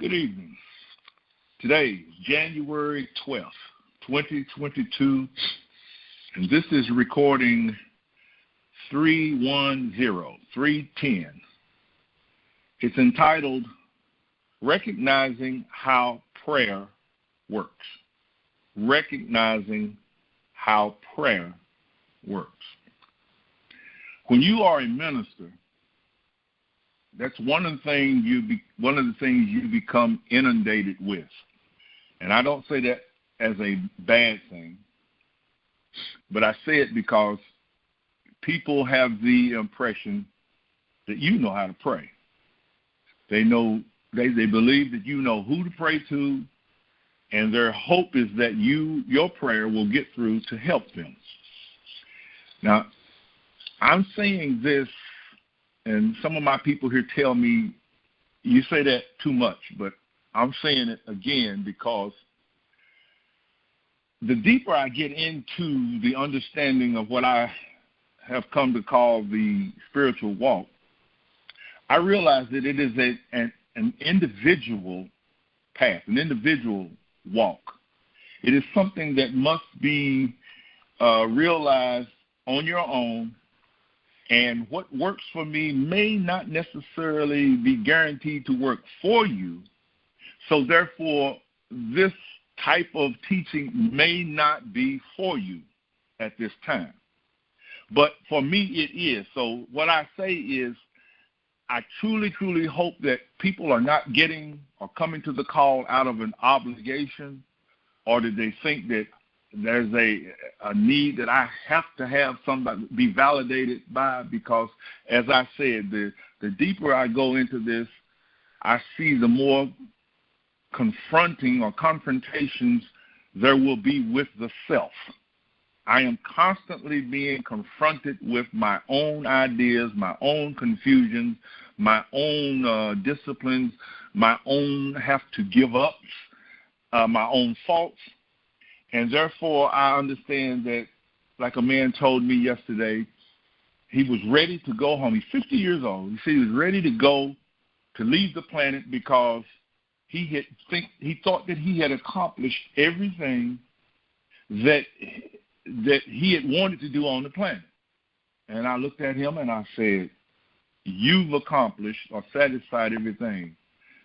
Good evening. Today is January 12th, 2022, and this is recording 310. It's entitled, Recognizing How Prayer Works. Recognizing how prayer works. When you are a minister, that's one of the things you become inundated with. And I don't say that as a bad thing, but I say it because people have the impression that you know how to pray. They believe that you know who to pray to, and their hope is that your prayer will get through to help them. Now, I'm saying this, and some of my people here tell me, you say that too much, but I'm saying it again because the deeper I get into the understanding of what I have come to call the spiritual walk, I realize that it is an individual path, an individual walk. It is something that must be realized on your own. And what works for me may not necessarily be guaranteed to work for you. So therefore, this type of teaching may not be for you at this time. But for me, it is. So what I say is, I truly, truly hope that people are not getting or coming to the call out of an obligation, or that they think that there's a need that I have to have somebody be validated by, because, as I said, the deeper I go into this, I see the more confronting or confrontations there will be with the self. I am constantly being confronted with my own ideas, my own confusions, my own disciplines, my own have to give ups, my own faults. And therefore, I understand that, like a man told me yesterday, he was ready to go home. He's 50 years old. He said he was ready to go to leave the planet because he thought that he had accomplished everything that he had wanted to do on the planet. And I looked at him and I said, you've accomplished or satisfied everything.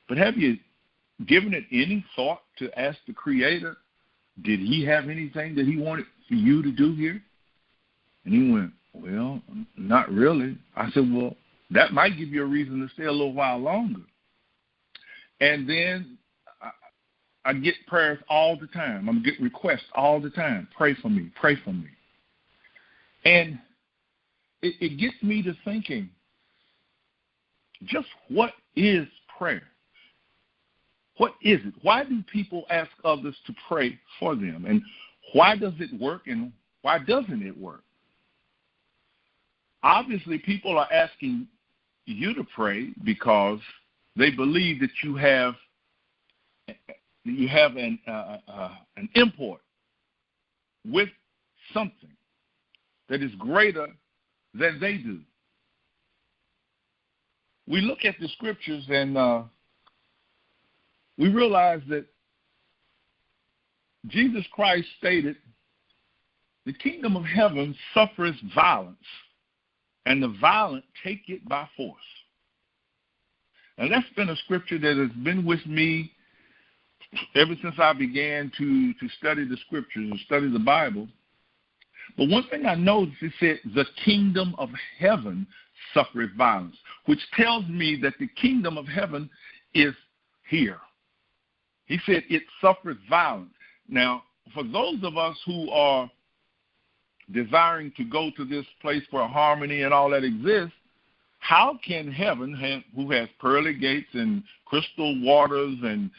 But have you given it any thought to ask the Creator, did he have anything that he wanted for you to do here? And he went, well, not really. I said, well, that might give you a reason to stay a little while longer. And then I get prayers all the time. I get requests all the time. Pray for me, pray for me. And it gets me to thinking, just what is prayer? What is it? Why do people ask others to pray for them? And why does it work, and why doesn't it work? Obviously, people are asking you to pray because they believe that you have an import with something that is greater than they do. We look at the scriptures and we realize that Jesus Christ stated, the kingdom of heaven suffers violence, and the violent take it by force. And that's been a scripture that has been with me ever since I began to study the scriptures and study the Bible. But one thing I noticed, it said, the kingdom of heaven suffereth violence, which tells me that the kingdom of heaven is here. He said it suffers violence. Now, for those of us who are desiring to go to this place where harmony and all that exists, how can heaven, who has pearly gates and crystal waters and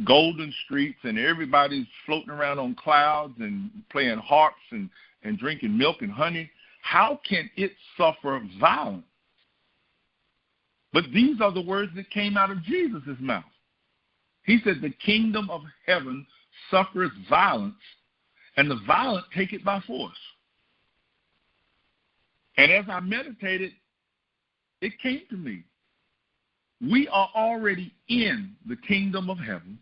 golden streets and everybody's floating around on clouds and playing harps and drinking milk and honey, how can it suffer violence? But these are the words that came out of Jesus' mouth. He said, the kingdom of heaven suffers violence, and the violent take it by force. And as I meditated, it came to me. we are already in the kingdom of heaven.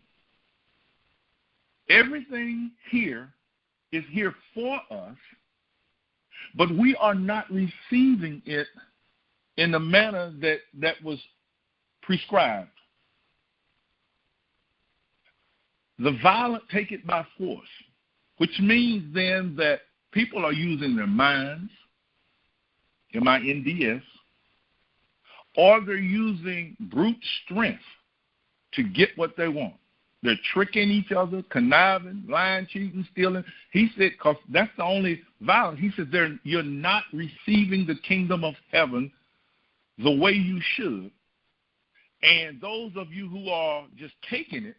Everything here is here for us, but we are not receiving it in the manner that was prescribed. The violent take it by force, which means then that people are using their minds, MINDS, or they're using brute strength to get what they want. They're tricking each other, conniving, lying, cheating, stealing. He said, because that's the only violence. He said, you're not receiving the kingdom of heaven the way you should. And those of you who are just taking it,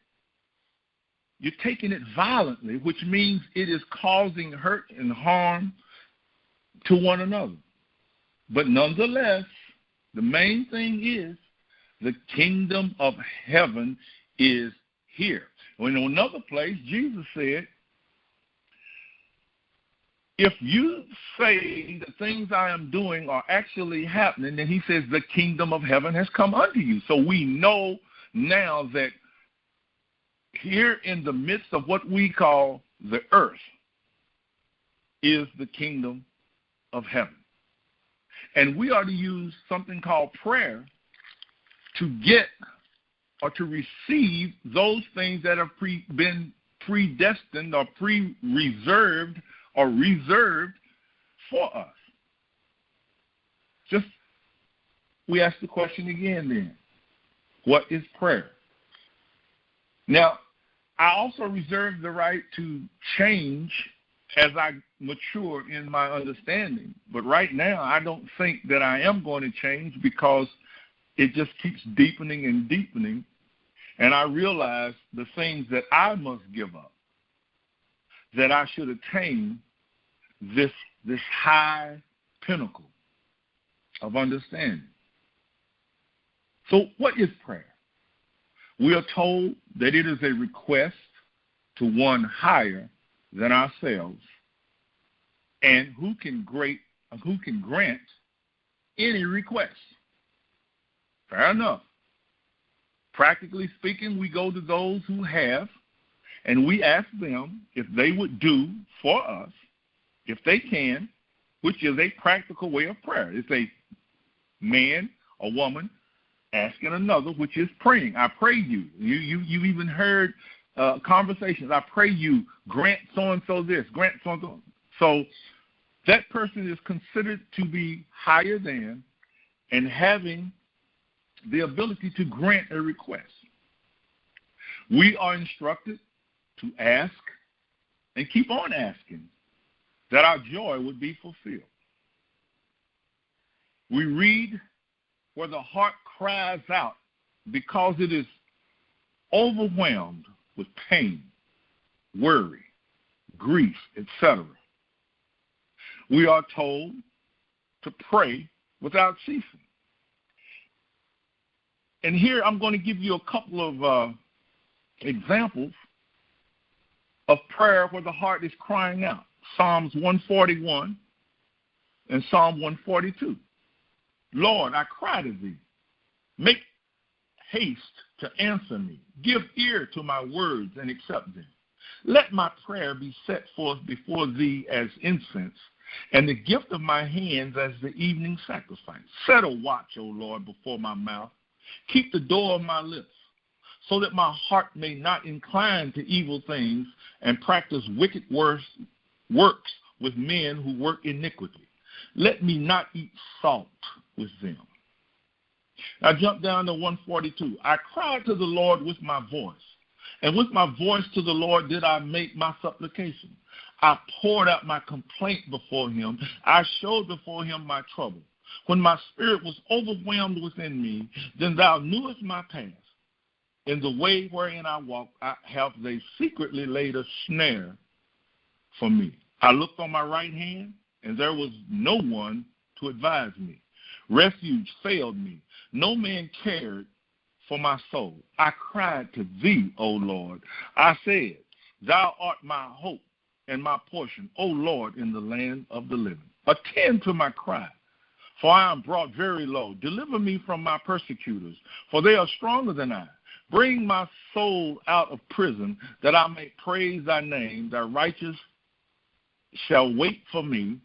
you're taking it violently, which means it is causing hurt and harm to one another. But nonetheless, the main thing is the kingdom of heaven is here. In another place, Jesus said, if you say the things I am doing are actually happening, then he says the kingdom of heaven has come unto you. So we know now that here in the midst of what we call the earth is the kingdom of heaven. And we are to use something called prayer to get or to receive those things that have been predestined or reserved for us. Just, we ask the question again then, what is prayer? Now, I also reserve the right to change as I mature in my understanding. But right now, I don't think that I am going to change because it just keeps deepening and deepening. And I realize the things that I must give up, that I should attain this high pinnacle of understanding. So what is prayer? We are told that it is a request to one higher than ourselves, and who can grant any request. Fair enough. Practically speaking, we go to those who have, and we ask them if they would do for us, if they can, which is a practical way of prayer. It's a man or woman asking another, which is praying. I pray you. You even heard conversations. I pray you, grant so-and-so this, grant so-and-so. So that person is considered to be higher than and having the ability to grant a request. We are instructed to ask and keep on asking that our joy would be fulfilled. We read where the heart cries out because it is overwhelmed with pain, worry, grief, etc. We are told to pray without ceasing. And here I'm going to give you a couple of examples of prayer where the heart is crying out. Psalms 141 and Psalm 142. Lord, I cry to thee. Make haste to answer me. Give ear to my words and accept them. Let my prayer be set forth before thee as incense, and the gift of my hands as the evening sacrifice. Set a watch, O Lord, before my mouth. Keep the door of my lips, so that my heart may not incline to evil things and practice wicked works with men who work iniquity. Let me not eat salt with them. Now jump down to 142. I cried to the Lord with my voice, and with my voice to the Lord did I make my supplication. I poured out my complaint before him. I showed before him my trouble. When my spirit was overwhelmed within me, then thou knewest my path. In the way wherein I walk, have they secretly laid a snare for me. I looked on my right hand, and there was no one to advise me. Refuge failed me. No man cared for my soul. I cried to thee, O Lord. I said, thou art my hope and my portion, O Lord, in the land of the living. Attend to my cry, for I am brought very low. Deliver me from my persecutors, for they are stronger than I. Bring my soul out of prison, that I may praise thy name. Thy righteous shall wait for me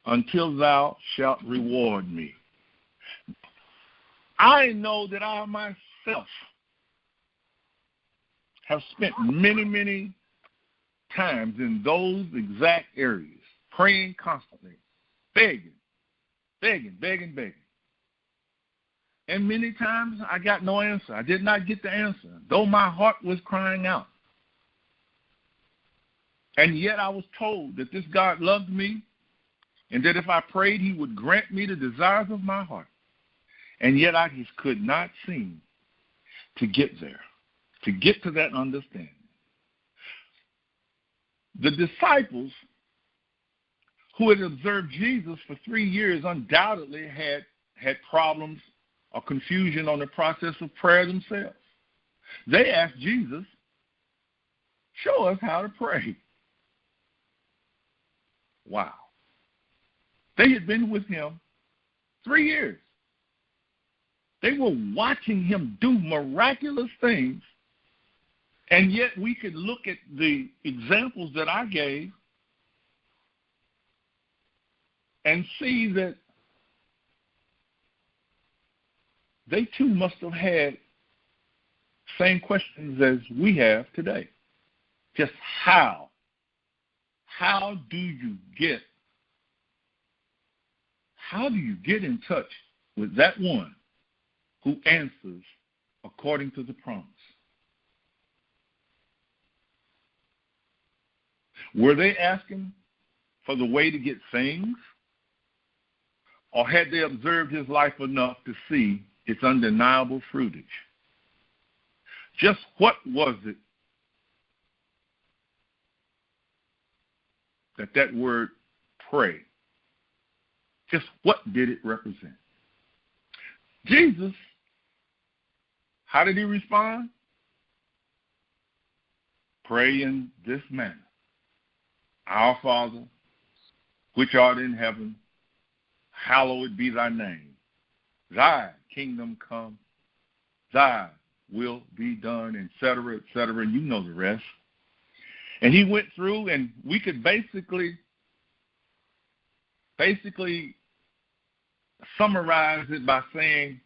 until thou shalt reward me. I know that I myself have spent many, many times in those exact areas, praying constantly, begging. And many times I got no answer. I did not get the answer, though my heart was crying out. And yet I was told that this God loved me and that if I prayed, he would grant me the desires of my heart. And yet I just could not seem to get there, to get to that understanding. The disciples who had observed Jesus for 3 years undoubtedly had problems or confusion on the process of prayer themselves. They asked Jesus, show us how to pray. Wow. They had been with him 3 years. They were watching him do miraculous things, and yet we could look at the examples that I gave and see that they too must have had same questions as we have today. Just how? How do you get in touch with that one who answers according to the promise? Were they asking for the way to get things? Or had they observed his life enough to see its undeniable fruitage? Just what was it that word pray, just what did it represent? Jesus, how did he respond? Pray in this manner. Our Father, which art in heaven, hallowed be thy name. Thy kingdom come, thy will be done, etc., etc., and you know the rest. And he went through, and we could basically summarize it by saying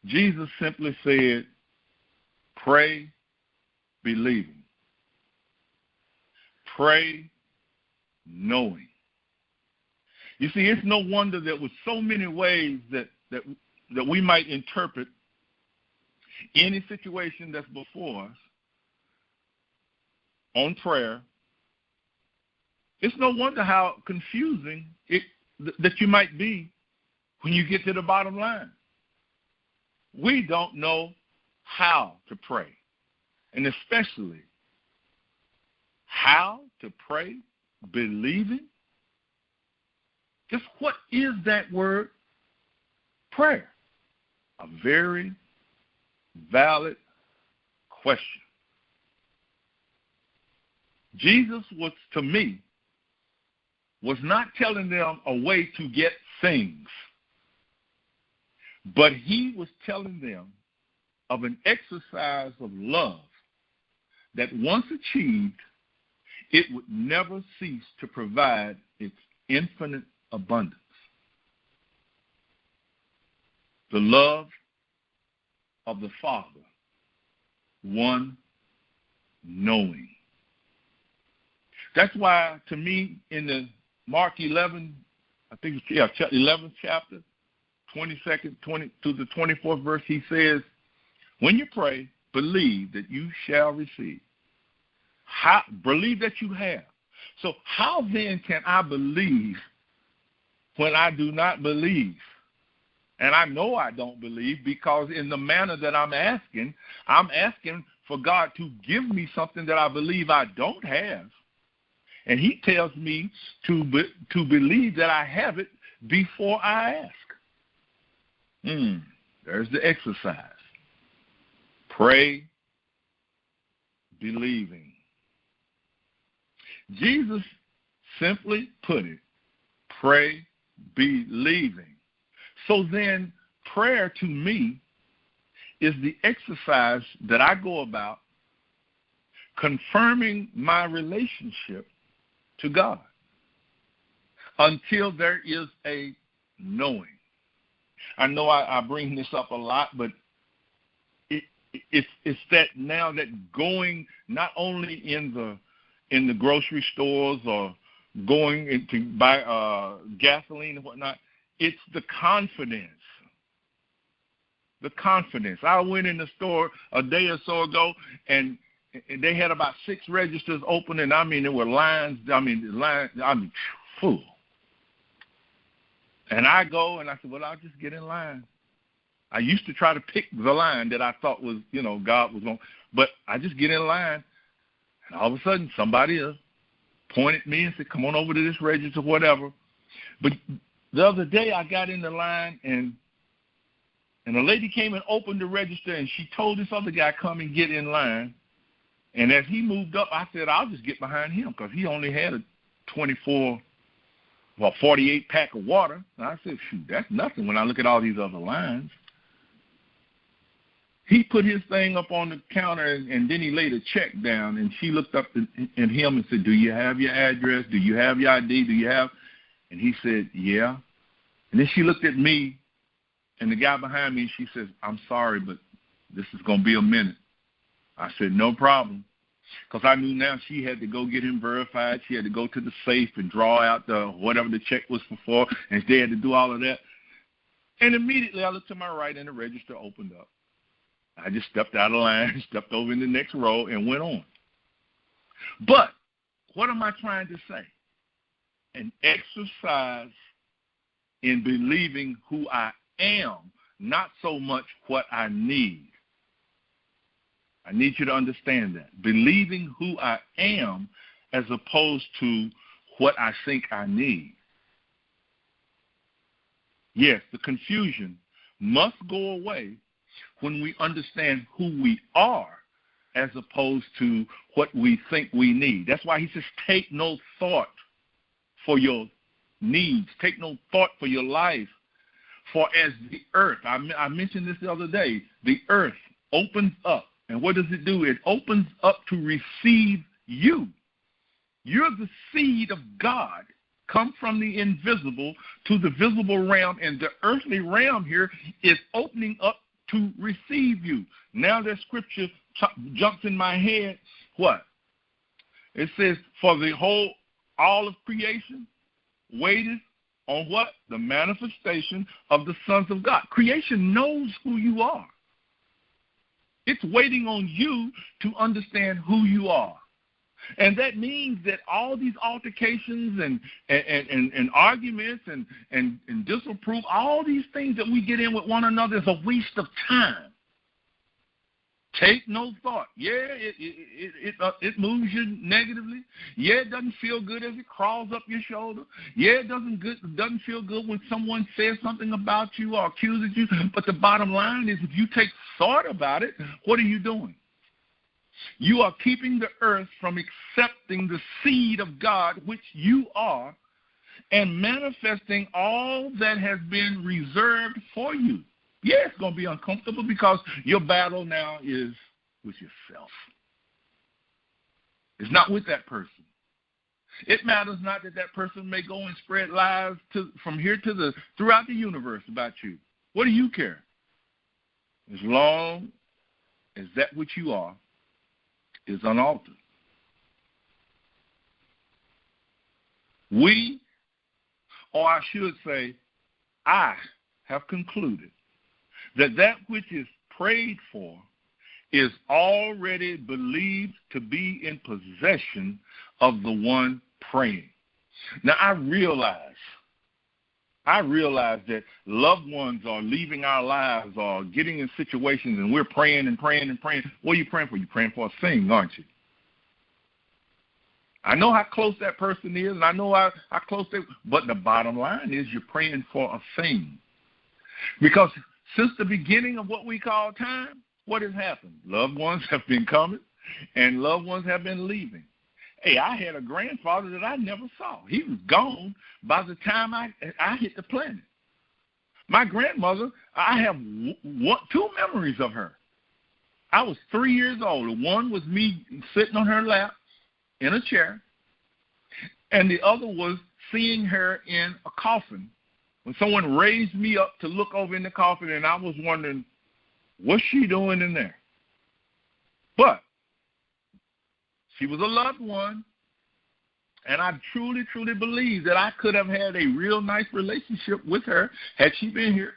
Jesus simply said, pray believing. Pray knowing. You see, it's no wonder that with so many ways that we might interpret any situation that's before us on prayer, it's no wonder how confusing that you might be when you get to the bottom line. We don't know how to pray, and especially how to pray believing. Just what is that word prayer? A very valid question. Jesus was not telling them a way to get things, but he was telling them of an exercise of love that once achieved, it would never cease to provide its infinite abundance. The love of the Father, one knowing. That's why, to me, in the Mark 11, I think it's 11th chapter, 22nd to the 24th verse, he says, when you pray, believe that you shall receive. Believe that you have. So how then can I believe when I do not believe? And I know I don't believe because in the manner that I'm asking for God to give me something that I believe I don't have. And he tells me to believe that I have it before I ask. There's the exercise. Pray believing. Jesus simply put it, pray believing. So then prayer to me is the exercise that I go about confirming my relationship to God until there is a knowing. I know I bring this up a lot, but it's that now that going not only in the grocery stores or going to buy gasoline and whatnot, it's the confidence. The confidence. I went in the store a day or so ago, and they had about 6 registers open, and there were lines. Full. And I go and I said, well, I'll just get in line. I used to try to pick the line that I thought was, God was on, but I just get in line, and all of a sudden somebody else pointed me and said, come on over to this register, whatever. But the other day I got in the line, and a lady came and opened the register, and she told this other guy, come and get in line. And as he moved up, I said, I'll just get behind him because he only had a 48 pack of water. And I said, shoot, that's nothing when I look at all these other lines. He put his thing up on the counter, and then he laid a check down, and she looked up at him and said, do you have your address? Do you have your ID? Do you have? And he said, yeah. And then she looked at me and the guy behind me, and she says, I'm sorry, but this is going to be a minute. I said, no problem. Because I knew now she had to go get him verified. She had to go to the safe and draw out whatever the check was for, and they had to do all of that. And immediately I looked to my right, and the register opened up. I just stepped out of line, stepped over in the next row, and went on. But what am I trying to say? An exercise in believing who I am, not so much what I need. I need you to understand that. Believing who I am as opposed to what I think I need. Yes, the confusion must go away when we understand who we are as opposed to what we think we need. That's why he says, take no thought for your needs. Take no thought for your life. For as the earth, I mentioned this the other day, the earth opens up. And what does it do? It opens up to receive you. You're the seed of God, come from the invisible to the visible realm, and the earthly realm here is opening up to receive you. Now that scripture jumps in my head. What? It says, for the all of creation waiteth on what? The manifestation of the sons of God. Creation knows who you are. It's waiting on you to understand who you are. And that means that all these altercations and arguments and disapprove, all these things that we get in with one another is a waste of time. Take no thought. Yeah, it moves you negatively. Yeah, it doesn't feel good as it crawls up your shoulder. Yeah, it doesn't feel good when someone says something about you or accuses you. But the bottom line is, if you take thought about it, what are you doing? You are keeping the earth from accepting the seed of God, which you are, and manifesting all that has been reserved for you. Yeah, it's going to be uncomfortable because your battle now is with yourself. It's not with that person. It matters not that person may go and spread lies from here to throughout the universe about you. What do you care? As long as that which you are is unaltered. We, or I should say, I have concluded that which is prayed for is already believed to be in possession of the one praying. Now, I realize that loved ones are leaving our lives or getting in situations, and we're praying and praying and praying. What are you praying for? You're praying for a thing, aren't you? I know how close that person is, and I know how close they are, but the bottom line is you're praying for a thing. Because since the beginning of what we call time, what has happened? Loved ones have been coming, and loved ones have been leaving. Hey, I had a grandfather that I never saw. He was gone by the time I hit the planet. My grandmother, I have two memories of her. I was 3 years old. One was me sitting on her lap in a chair, and the other was seeing her in a coffin. When someone raised me up to look over in the coffin, and I was wondering, what's she doing in there? But she was a loved one, and I truly, truly believe that I could have had a real nice relationship with her had she been here.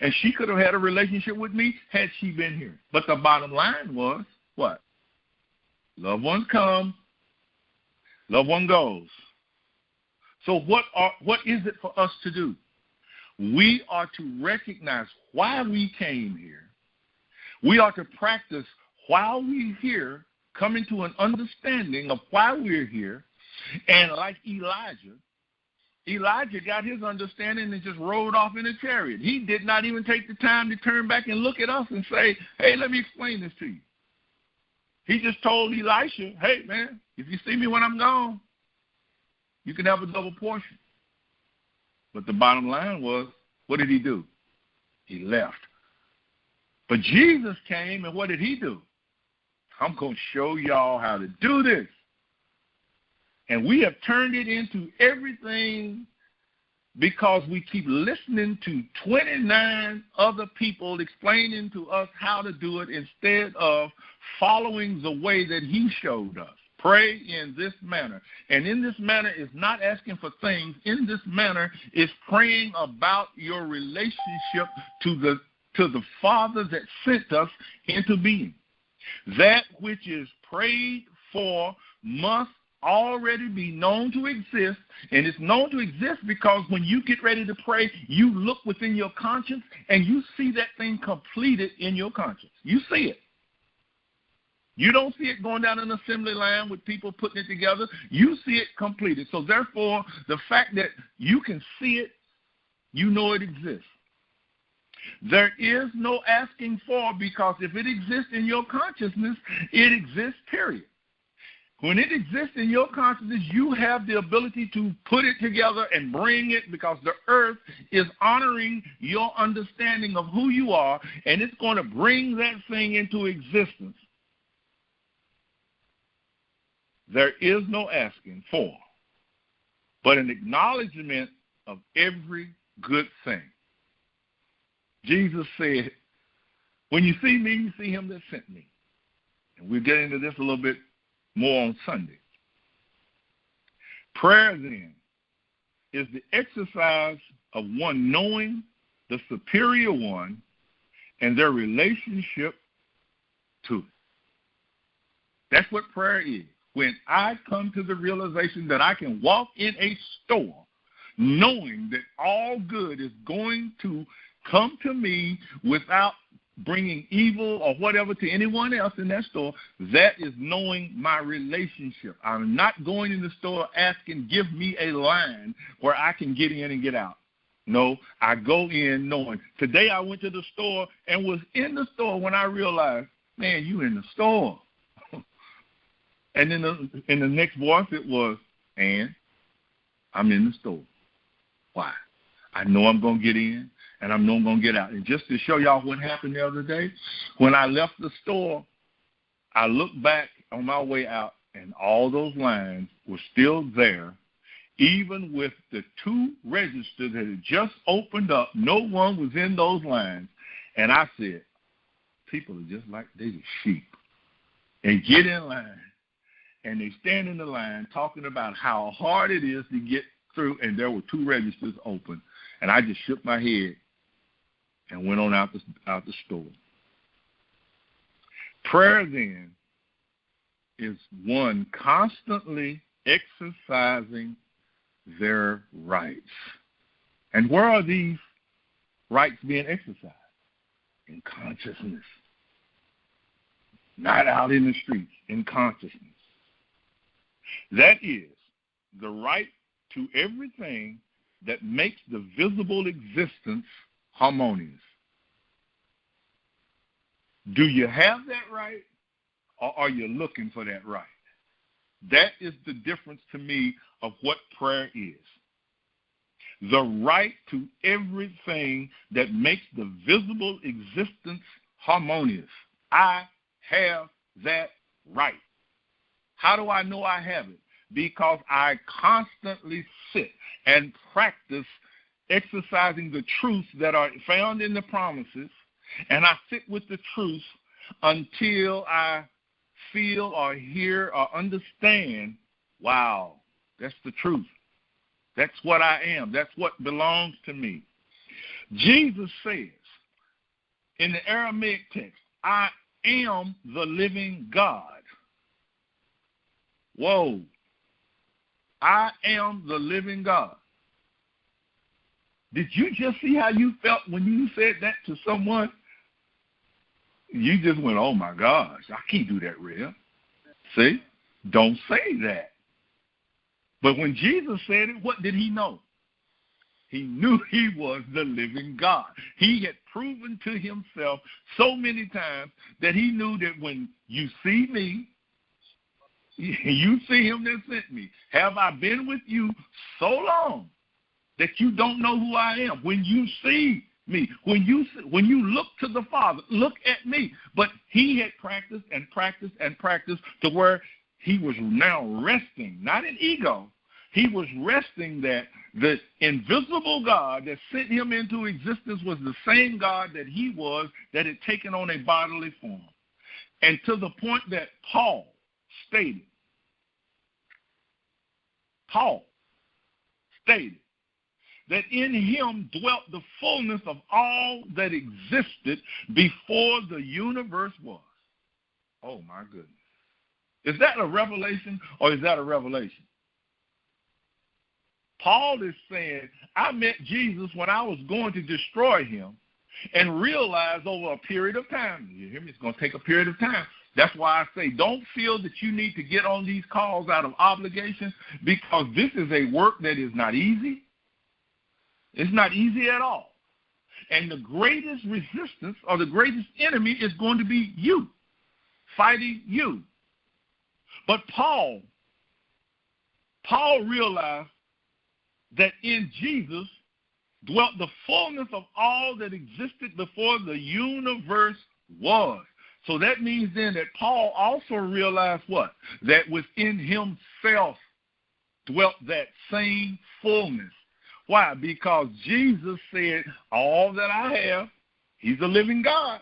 And she could have had a relationship with me had she been here. But the bottom line was, what? Loved ones come, loved one goes. So what is it for us to do? We are to recognize why we came here. We are to practice while we're here, coming to an understanding of why we're here. And like Elijah got his understanding and just rode off in a chariot. He did not even take the time to turn back and look at us and say, hey, let me explain this to you. He just told Elisha, hey, man, if you see me when I'm gone, you can have a double portion. But the bottom line was, what did he do? He left. But Jesus came, and what did he do? I'm going to show y'all how to do this. And we have turned it into everything because we keep listening to 29 other people explaining to us how to do it instead of following the way that he showed us. Pray in this manner. And in this manner is not asking for things. In this manner is praying about your relationship to the Father that sent us into being. That which is prayed for must already be known to exist, and it's known to exist because when you get ready to pray, you look within your conscience and you see that thing completed in your conscience. You see it. You don't see it going down an assembly line with people putting it together. You see it completed. So therefore, the fact that you can see it, you know it exists. There is no asking for, because if it exists in your consciousness, it exists, period. When it exists in your consciousness, you have the ability to put it together and bring it, because the earth is honoring your understanding of who you are, and it's going to bring that thing into existence. There is no asking for, but an acknowledgement of every good thing. Jesus said, when you see me, you see him that sent me. And we'll get into this a little bit more on Sunday. Prayer, then, is the exercise of one knowing the superior one and their relationship to it. That's what prayer is. When I come to the realization that I can walk in a store knowing that all good is going to come to me without bringing evil or whatever to anyone else in that store, that is knowing my relationship. I'm not going in the store asking, give me a line where I can get in and get out. No, I go in knowing. Today I went to the store and was in the store when I realized, man, you in the store. And then in the next voice it was, and I'm in the store. Why? I know I'm going to get in, and I know I'm going to get out. And just to show y'all what happened the other day, when I left the store, I looked back on my way out, and all those lines were still there, even with the 2 registers that had just opened up. No one was in those lines. And I said, people are just like they are sheep. And get in line. And they stand in the line talking about how hard it is to get through, and there were 2 registers open. And I just shook my head and went on out the store. Prayer, then, is one constantly exercising their rights. And where are these rights being exercised? In consciousness. Not out in the streets, in consciousness. That is the right to everything that makes the visible existence harmonious. Do you have that right, or are you looking for that right? That is the difference to me of what prayer is. The right to everything that makes the visible existence harmonious. I have that right. How do I know I have it? Because I constantly sit and practice exercising the truths that are found in the promises, and I sit with the truths until I feel or hear or understand, wow, that's the truth. That's what I am. That's what belongs to me. Jesus says in the Aramaic text, I am the living God. Whoa. I am the living God. Did you just see how you felt when you said that to someone? You just went, oh my gosh, I can't do that, real. See? Don't say that. But when Jesus said it, what did he know? He knew he was the living God. He had proven to himself so many times that he knew that when you see me, you see him that sent me. Have I been with you so long that you don't know who I am? When you see me, when you look to the Father, look at me. But he had practiced and practiced and practiced to where he was now resting, not in ego. He was resting that the invisible God that sent him into existence was the same God that he was, that had taken on a bodily form. And to the point that Paul stated that in him dwelt the fullness of all that existed before the universe was. Oh, my goodness. Is that a revelation or is that a revelation? Paul is saying, I met Jesus when I was going to destroy him and realized over a period of time. You hear me? It's going to take a period of time. That's why I say don't feel that you need to get on these calls out of obligation, because this is a work that is not easy. It's not easy at all. And the greatest resistance or the greatest enemy is going to be you, fighting you. But Paul realized that in Jesus dwelt the fullness of all that existed before the universe was. So that means then that Paul also realized what? That within himself dwelt that same fullness. Why? Because Jesus said, all that I have, he's a living God.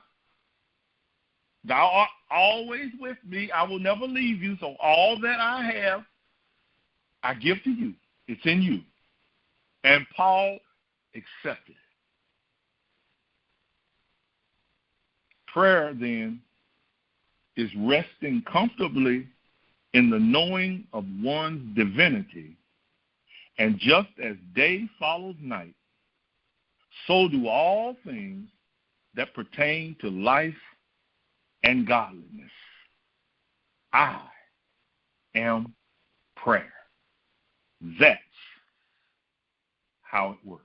Thou art always with me. I will never leave you. So all that I have, I give to you. It's in you. And Paul accepted it. Prayer, then, is resting comfortably in the knowing of one's divinity. And just as day follows night, so do all things that pertain to life and godliness. I am prayer. That's how it works.